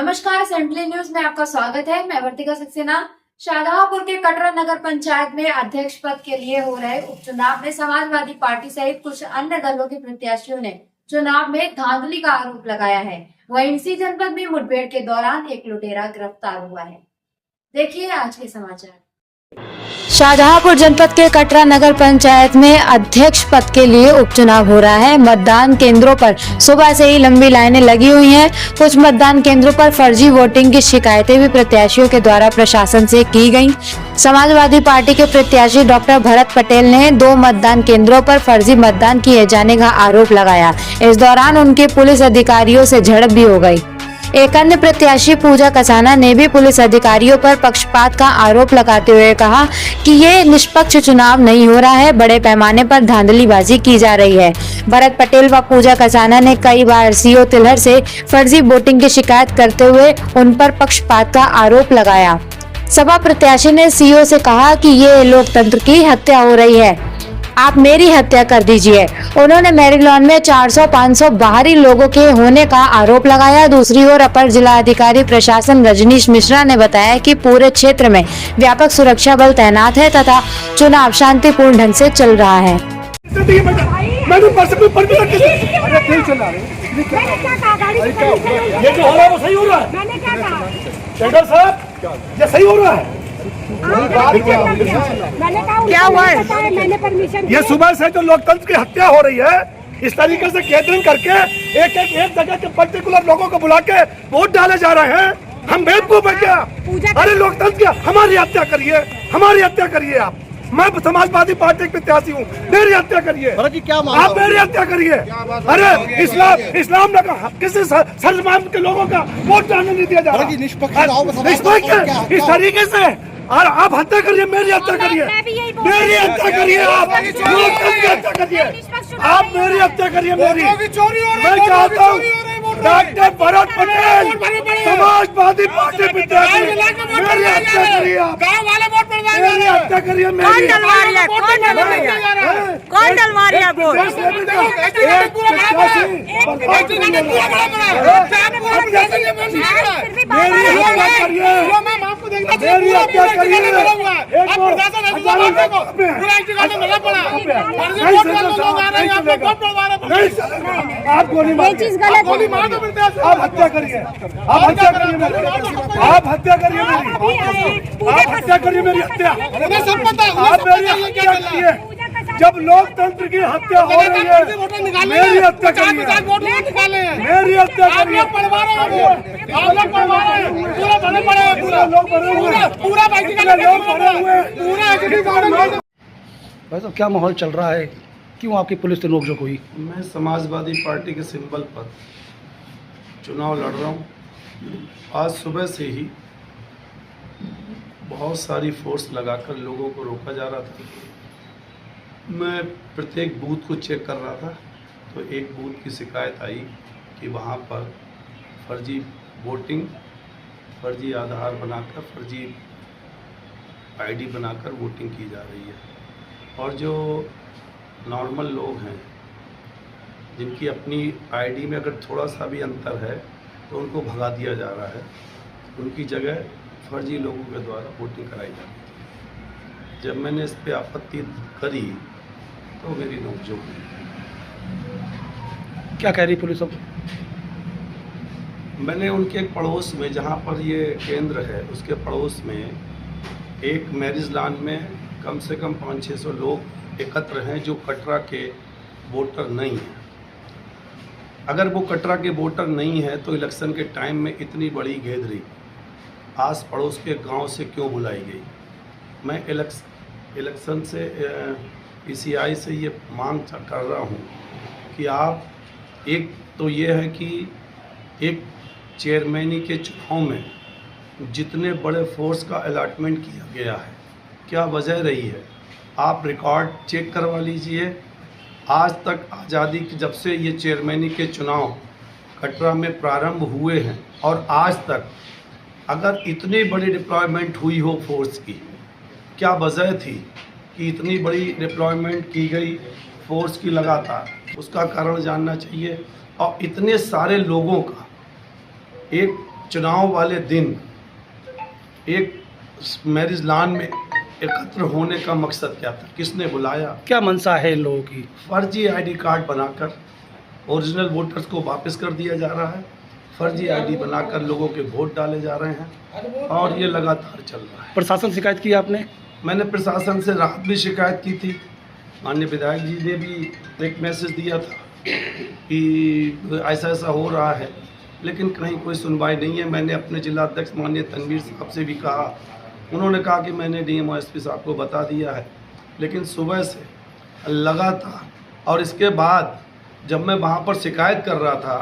नमस्कार, central news में आपका स्वागत है। मैं वर्तिका सक्सेना। शाहजहांपुर के कटरा नगर पंचायत में अध्यक्ष पद के लिए हो रहे उपचुनाव में समाजवादी पार्टी सहित कुछ अन्य दलों के प्रत्याशियों ने चुनाव में धांधली का आरोप लगाया है। वहीं इसी जनपद में मुठभेड़ के दौरान एक लुटेरा गिरफ्तार हुआ है। देखिए आज के समाचार। शाहजहांपुर जनपद के कटरा नगर पंचायत में अध्यक्ष पद के लिए उपचुनाव हो रहा है। मतदान केंद्रों पर सुबह से ही लंबी लाइनें लगी हुई हैं। कुछ मतदान केंद्रों पर फर्जी वोटिंग की शिकायतें भी प्रत्याशियों के द्वारा प्रशासन से की गईं। समाजवादी पार्टी के प्रत्याशी डॉक्टर भरत पटेल ने 2 मतदान केंद्रों पर फर्जी मतदान किए जाने का आरोप लगाया। इस दौरान उनके पुलिस अधिकारियों से झड़प भी हो गई। एक अन्य प्रत्याशी पूजा कसाना ने भी पुलिस अधिकारियों पर पक्षपात का आरोप लगाते हुए कहा कि ये निष्पक्ष चुनाव नहीं हो रहा है, बड़े पैमाने पर धांधलीबाजी की जा रही है। भरत पटेल व पूजा कसाना ने कई बार सीओ तिलहर से फर्जी वोटिंग की शिकायत करते हुए उन पर पक्षपात का आरोप लगाया। सपा प्रत्याशी ने सीओ से कहा कि ये लोकतंत्र की हत्या हो रही है, आप मेरी हत्या कर दीजिए। उन्होंने मैरीलॉन में 400-500 बाहरी लोगों के होने का आरोप लगाया। दूसरी ओर अपर जिला अधिकारी प्रशासन रजनीश मिश्रा ने बताया कि पूरे क्षेत्र में व्यापक सुरक्षा बल तैनात है तथा चुनाव शांतिपूर्ण ढंग से चल रहा है। सही हो रहा है। क्या हुआ है? मैंने परमिशन ये सुबह से जो लोकतंत्र की हत्या हो रही है, इस तरीके से गैदरिंग करके एक जगह के पर्टिकुलर लोगों को बुला के वोट डाले जा रहे हैं। हम बेवकूफ है क्या? अरे लोकतंत्र की हमारी हत्या करिए, हमारी हत्या करिए आप। मैं समाजवादी पार्टी के प्रत्याशी हूँ, मेरी हत्या करिए। क्या आप मेरी हत्या करिए। अरे इस्लाम ने किसी सर्वमान्य के लोगों का वोट डालने नहीं दिया जा रहा। निष्पक्ष इस तरीके से और आप हत्या करिए, मेरी हत्या करिए, मेरी हत्या करिए, आप हत्या करिए, आप मेरी हत्या करिए। मैं चाहता हूँ डॉक्टर भरत पटेल समाजवादी पार्टी प्रत्याशी, मेरी हत्या करिए आप, मेरी हत्या करिए। कौन डलवा रही है? कौन डलवा रही है वोट? मेरी हत्या करिए। आप गोली आप हत्या करिए, आप हत्या करिए, आप हत्या करिए मेरी, आप हत्या करिए मेरी हत्या, आप मेरी हत्या करिए। जब लोकतंत्र की हत्या हो रही है, मेरी हत्या करिए, मेरी हत्या करिए। भाई साहब क्या माहौल चल रहा है, क्यों आपकी पुलिस से नोकझोंक हुई? मैं समाजवादी पार्टी के सिंबल पर चुनाव लड़ रहा हूँ। आज सुबह से ही बहुत सारी फोर्स लगाकर लोगों को रोका जा रहा था। मैं प्रत्येक बूथ को चेक कर रहा था तो एक बूथ की शिकायत आई कि वहाँ पर फर्जी वोटिंग, फर्जी आधार बनाकर, फर्जी आईडी बनाकर वोटिंग की जा रही है। और जो नॉर्मल लोग हैं जिनकी अपनी आईडी में अगर थोड़ा सा भी अंतर है तो उनको भगा दिया जा रहा है, उनकी जगह फर्जी लोगों के द्वारा वोटिंग कराई जाती है। जब मैंने इस पर आपत्ति करी तो मेरी नोकझोंक हुई। क्या कह रही पुलिस अब? मैंने उनके एक पड़ोस में, जहाँ पर ये केंद्र है उसके पड़ोस में एक मैरिज लॉन में कम से कम 500-600 लोग एकत्र हैं जो कटरा के वोटर नहीं हैं। अगर वो कटरा के वोटर नहीं है तो इलेक्शन के टाइम में इतनी बड़ी गैदरिंग आस पड़ोस के गांव से क्यों बुलाई गई? मैं इलेक्शन से पीसीआई से ये मांग कर रहा हूँ कि आप, एक तो ये है कि एक चेयरमैनी के चुनाव में जितने बड़े फोर्स का अलॉटमेंट किया गया है, क्या वजह रही है? आप रिकॉर्ड चेक करवा लीजिए। आज तक आज़ादी की जब से ये चेयरमैनी के चुनाव कटरा में प्रारंभ हुए हैं और आज तक अगर इतनी बड़ी डिप्लॉयमेंट हुई हो फोर्स की, क्या वजह थी कि इतनी बड़ी डिप्लॉयमेंट की गई फोर्स की लगातार? उसका कारण जानना चाहिए। और इतने सारे लोगों का एक चुनाव वाले दिन एक मैरिज लॉन में एकत्र होने का मकसद क्या था, किसने बुलाया? क्या मंशा है इन लोगों की? फर्जी आईडी कार्ड बनाकर ओरिजिनल वोटर्स को वापस कर दिया जा रहा है, फर्जी आईडी बनाकर लोगों के वोट डाले जा रहे हैं और ये लगातार चल रहा है। प्रशासन शिकायत की आपने? मैंने प्रशासन से रात भी शिकायत की थी, माननीय विधायक जी ने भी एक मैसेज दिया था कि ऐसा ऐसा हो रहा है, लेकिन कहीं कोई सुनवाई नहीं है। मैंने अपने जिला अध्यक्ष माननीय तनवीर साहब से भी कहा, उन्होंने कहा कि मैंने डीएम और एसपी साहब को बता दिया है, लेकिन सुबह से लगातार। और इसके बाद जब मैं वहाँ पर शिकायत कर रहा था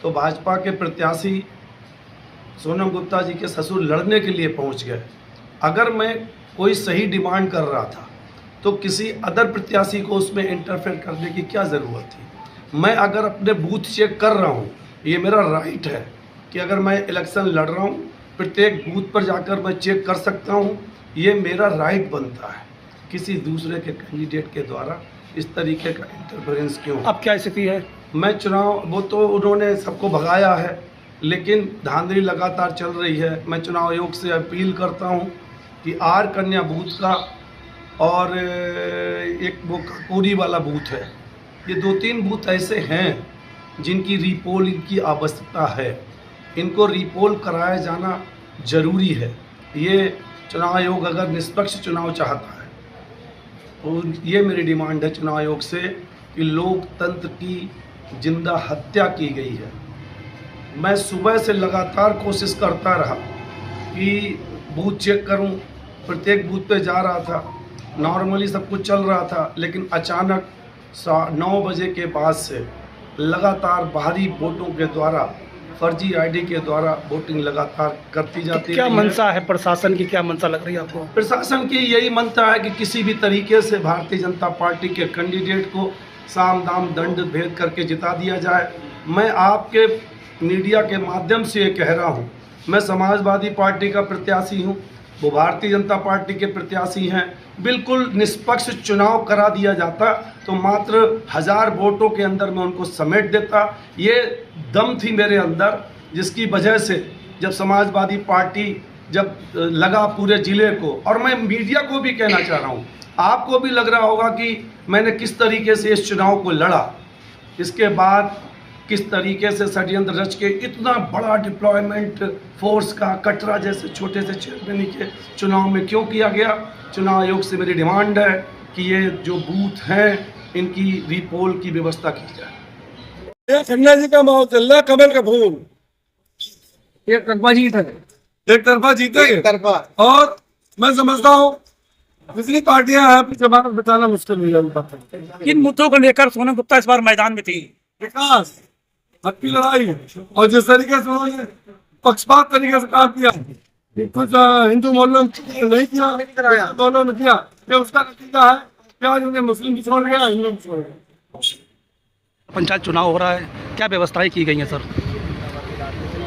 तो भाजपा के प्रत्याशी सोनम गुप्ता जी के ससुर लड़ने के लिए पहुँच गए। अगर मैं कोई सही डिमांड कर रहा था तो किसी अदर प्रत्याशी को उसमें इंटरफेयर करने की क्या ज़रूरत थी? मैं अगर अपने बूथ चेक कर रहा हूँ, ये मेरा राइट है कि अगर मैं इलेक्शन लड़ रहा हूँ प्रत्येक बूथ पर जाकर मैं चेक कर सकता हूँ, ये मेरा राइट बनता है। किसी दूसरे के कैंडिडेट के द्वारा इस तरीके का इंटरफेरेंस क्यों? अब क्या स्थिति है? मैं चुनाव, वो तो उन्होंने सबको भगाया है, लेकिन धांधली लगातार चल रही है। मैं चुनाव आयोग से अपील करता हूँ कि आर कन्या बूथ का और एक वो काकोरी वाला बूथ है, ये 2-3 बूथ ऐसे हैं जिनकी रिपोल की आवश्यकता है, इनको रिपोल कराया जाना जरूरी है। ये चुनाव आयोग अगर निष्पक्ष चुनाव चाहता है तो ये मेरी डिमांड है चुनाव आयोग से कि लोकतंत्र की जिंदा हत्या की गई है। मैं सुबह से लगातार कोशिश करता रहा कि बूथ चेक करूं, प्रत्येक बूथ पे जा रहा था, नॉर्मली सब कुछ चल रहा था, लेकिन अचानक 9 बजे के बाद से लगातार बाहरी वोटों के द्वारा, फर्जी आईडी के द्वारा वोटिंग लगातार करती जाती है। क्या मंशा है प्रशासन की, क्या मंशा लग रही है आपको? प्रशासन की यही मनता है कि किसी भी तरीके से भारतीय जनता पार्टी के कैंडिडेट को साम दाम दंड भेद करके जिता दिया जाए। मैं आपके मीडिया के माध्यम से ये कह रहा हूँ, मैं समाजवादी पार्टी का प्रत्याशी हूँ, वो भारतीय जनता पार्टी के प्रत्याशी हैं। बिल्कुल निष्पक्ष चुनाव करा दिया जाता तो मात्र 1000 वोटों के अंदर मैं उनको समेट देता। ये दम थी मेरे अंदर, जिसकी वजह से जब समाजवादी पार्टी जब लगा पूरे ज़िले को, और मैं मीडिया को भी कहना चाह रहा हूँ, आपको भी लग रहा होगा कि मैंने किस तरीके से इस चुनाव को लड़ा, इसके बाद किस तरीके से षड्यंत्र रच के इतना बड़ा डिप्लॉयमेंट फोर्स का कटरा जैसे छोटे से क्षेत्र के चुनाव में क्यों किया गया। चुनाव आयोग से मेरी डिमांड है कि ये जो बूथ हैं इनकी रिपोल की व्यवस्था की जाए। खन्ना जी का माहौल चल रहा है, कमल का फूल एक तरफा जीत है, एक तरफा जीतेंगे। और मैं समझता हूँ दूसरी पार्टियां हैं, जमानत बचाना मुश्किल हो जाता है। किन मुद्दों को लेकर सोनम गुप्ता इस बार मैदान में थी? विकास, हक की लड़ाई, और जिस तरीके से उन्होंने पक्षपात तरीके से काम किया, कुछ हिंदू मोहल्लों ने नहीं किया, दोनों ने किया, ये उसका नतीजा है कि आज उन्हें मुस्लिम भी छोड़ गया, हिंदू भी छोड़ गया। पंचायत चुनाव हो रहा है, क्या व्यवस्थाएं की गई हैं सर?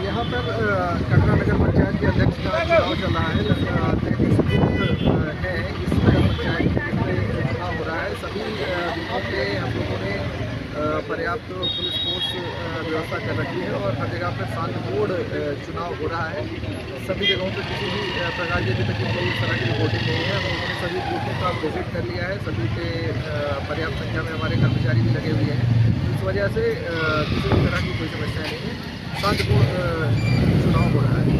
यहाँ पर कटरा नगर पंचायत के अध्यक्ष का चुनाव चल रहा है। 33 बूथ है इस नगर पंचायत में चुनाव हो रहा है। सभी बूथों पे हम लोगों ने पर्याप्त पुलिस फोर्स व्यवस्था कर रखी है और हर जगह पर शांतिपूर्ण चुनाव हो रहा है। सभी जगहों पर किसी भी प्रकार की अभी तक कोई तरह की रिपोर्टिंग नहीं है। हम लोगों ने सभी बूथों का विजिट कर लिया है, सभी पे पर्याप्त संख्या में हमारे कर्मचारी भी लगे हुए हैं। इस वजह से किसी भी तरह की कोई समस्या नहीं है, शांतिपूर्ण चुनाव हो रहा है।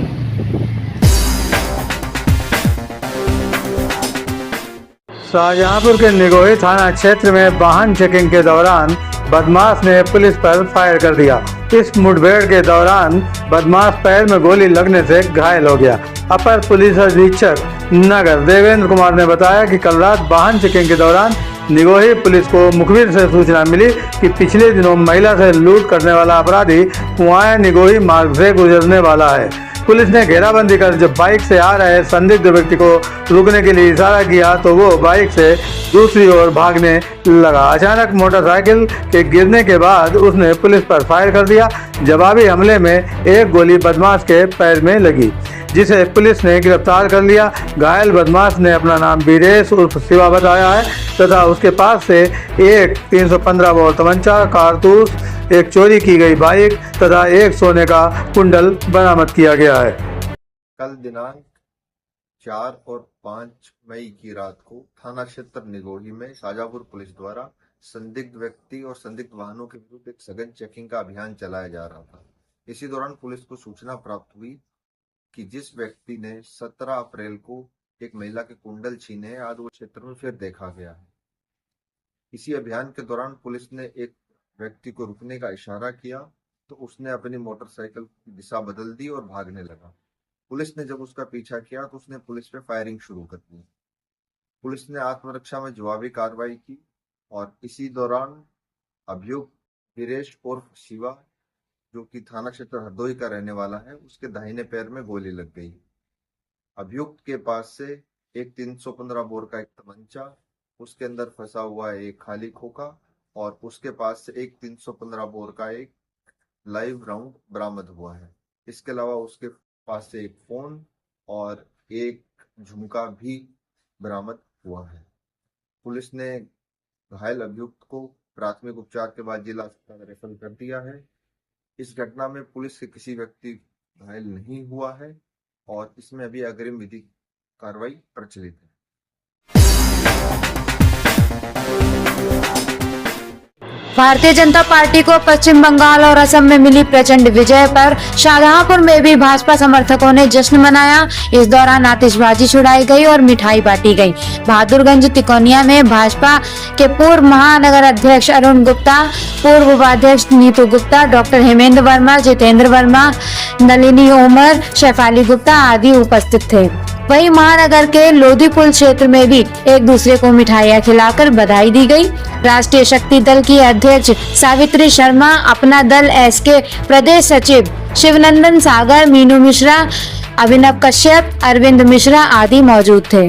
शाहजहांपुर के निगोही थाना क्षेत्र में वाहन चेकिंग के दौरान बदमाश ने पुलिस पर फायर कर दिया। इस मुठभेड़ के दौरान बदमाश पैर में गोली लगने से घायल हो गया। अपर पुलिस अधीक्षक नगर देवेंद्र कुमार ने बताया कि कल रात वाहन चेकिंग के दौरान निगोही पुलिस को मुखबिर से सूचना मिली कि पिछले दिनों महिला से लूट करने वाला अपराधी कुआं निगोही मार्ग से गुजरने वाला है। पुलिस ने घेराबंदी कर जब बाइक से आ रहे संदिग्ध व्यक्ति को रुकने के लिए इशारा किया तो वो बाइक से दूसरी ओर भागने लगा। अचानक मोटरसाइकिल के गिरने के बाद उसने पुलिस पर फायर कर दिया। जवाबी हमले में एक गोली बदमाश के पैर में लगी। जिसे पुलिस ने गिरफ्तार कर लिया। घायल बदमाश ने अपना नाम वीरेश उर्फ शिवा बताया है तथा उसके पास से एक 315 बोर तमंचा, कारतूस, एक चोरी की गई बाइक तथा एक सोने का कुंडल बरामद किया गया है। कल दिनांक 4 और 5 मई की रात को थाना क्षेत्र निगोही में शाजापुर पुलिस द्वारा संदिग्ध व्यक्ति और संदिग्ध वाहनों के विरुद्ध एक सघन चेकिंग का अभियान चलाया जा रहा था। इसी दौरान पुलिस को सूचना प्राप्त हुई कि जिस व्यक्ति ने 17 अप्रैल को एक महिला के कुंडल छीने हैं, आज वो क्षेत्र में फिर देखा गया है। इसी अभियान के दौरान पुलिस ने एक व्यक्ति को रुकने का इशारा किया तो उसने अपनी मोटरसाइकिल की दिशा बदल दी और भागने लगा। पुलिस ने जब उसका पीछा किया तो उसने पुलिस पे फायरिंग शुरू कर दी। पुलिस ने आत्मरक्षा में जवाबी कार्रवाई की और इसी दौरान अभियुक्त वीरेश उर्फ शिवा, जो कि थाना क्षेत्र हरदोई का रहने वाला है, उसके दाहिने पैर में गोली लग गई। अभियुक्त के पास से एक 315 बोर का एक तमंचा, उसके अंदर फंसा हुआ है एक खाली खोखा और उसके पास से एक 315 बोर का एक लाइव राउंड बरामद हुआ है। इसके अलावा उसके पास से एक फोन और एक झुमका भी बरामद हुआ है। पुलिस ने घायल अभियुक्त को प्राथमिक उपचार के बाद जिला अस्पताल रेफर कर दिया है। इस घटना में पुलिस के किसी व्यक्ति घायल नहीं हुआ है और इसमें अभी अग्रिम विधिक कार्रवाई प्रचलित है। भारतीय जनता पार्टी को पश्चिम बंगाल और असम में मिली प्रचंड विजय पर शाहजहांपुर में भी भाजपा समर्थकों ने जश्न मनाया। इस दौरान आतिशबाजी छुड़ाई गई और मिठाई बांटी गई। बहादुरगंज तिकोनिया में भाजपा के पूर्व महानगर अध्यक्ष अरुण गुप्ता, पूर्व उपाध्यक्ष नीतू गुप्ता, डॉक्टर हेमेंद्र वर्मा, जितेंद्र वर्मा, नलिनी ओमर, शेफाली गुप्ता आदि उपस्थित थे। वहीं महानगर के लोधीपुल क्षेत्र में भी एक दूसरे को मिठाइयां खिलाकर बधाई दी गई। राष्ट्रीय शक्ति दल की अध्यक्ष सावित्री शर्मा, अपना दल एस के प्रदेश सचिव शिवनंदन सागर, मीनू मिश्रा, अभिनव कश्यप, अरविंद मिश्रा आदि मौजूद थे।